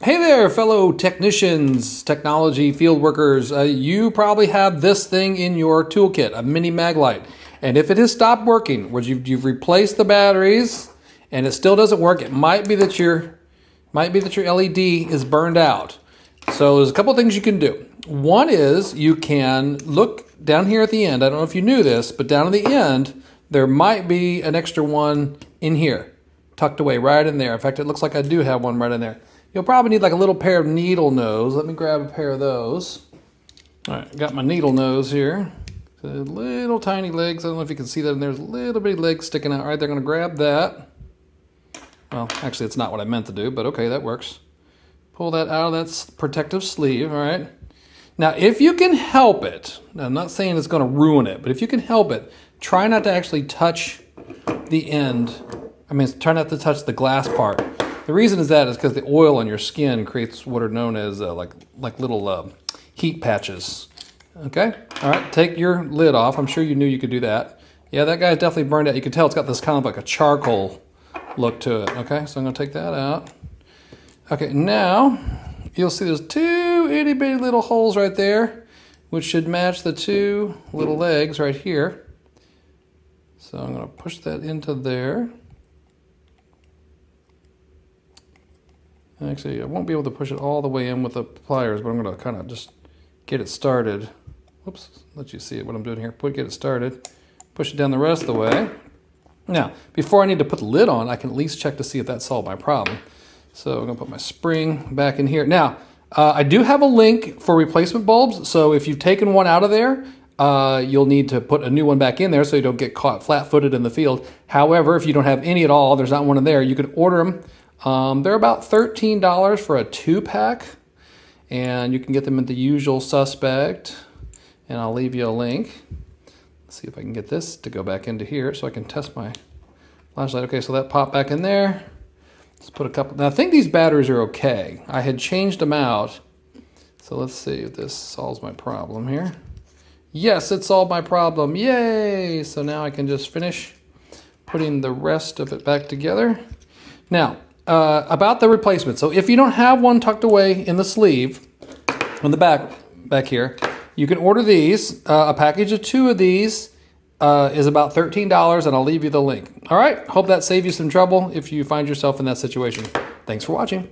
Hey there, fellow technicians, technology field workers. You probably have this thing in your toolkit, a Mini Maglite. And if it has stopped working, where you've replaced the batteries and it still doesn't work, it might be that your LED is burned out. So there's a couple things you can do. One is you can look down here at the end. I don't know if you knew this, but down at the end, there might be an extra one in here, tucked away right in there. In fact, it looks like I do have one right in there. You'll probably need like a little pair of needle nose. Let me grab a pair of those. All right, got my needle nose here. So little tiny legs. I don't know if you can see that. And there's little bitty legs sticking out right there. I'm gonna grab that. Well, actually, it's not what I meant to do, but okay, that works. Pull that out of that protective sleeve, all right? Now, if you can help it, now I'm not saying it's gonna ruin it, but if you can help it, try not to actually touch the end. Try not to touch the glass part. The reason is because the oil on your skin creates what are known as like little heat patches. Okay? All right, take your lid off. I'm sure you knew you could do that. Yeah, that guy's definitely burned out. You can tell it's got this kind of like a charcoal look to it. Okay, so I'm gonna take that out. Okay, now you'll see there's two itty bitty little holes right there, which should match the two little legs right here. So I'm gonna push that into there. Actually, I won't be able to push it all the way in with the pliers, but I'm going to kind of just get it started. Whoops, let you see what I'm doing here. Get it started. Push it down the rest of the way. Now, before I need to put the lid on, I can at least check to see if that solved my problem. So I'm going to put my spring back in here. Now, I do have a link for replacement bulbs. So if you've taken one out of there, you'll need to put a new one back in there so you don't get caught flat-footed in the field. However, if you don't have any at all, there's not one in there, you can order them. They're about $13 for a 2-pack, and you can get them at the usual suspect, and I'll leave you a link. Let's see if I can get this to go back into here so I can test my flashlight. Okay, so that popped back in there. Let's put a couple. Now, I think these batteries are okay. I had changed them out, so let's see if this solves my problem here. Yes, it solved my problem. Yay! So now I can just finish putting the rest of it back together. Now, about the replacement. So if you don't have one tucked away in the sleeve, on the back here, you can order these. A package of 2 of these is about $13, and I'll leave you the link. All right, hope that saved you some trouble if you find yourself in that situation. Thanks for watching.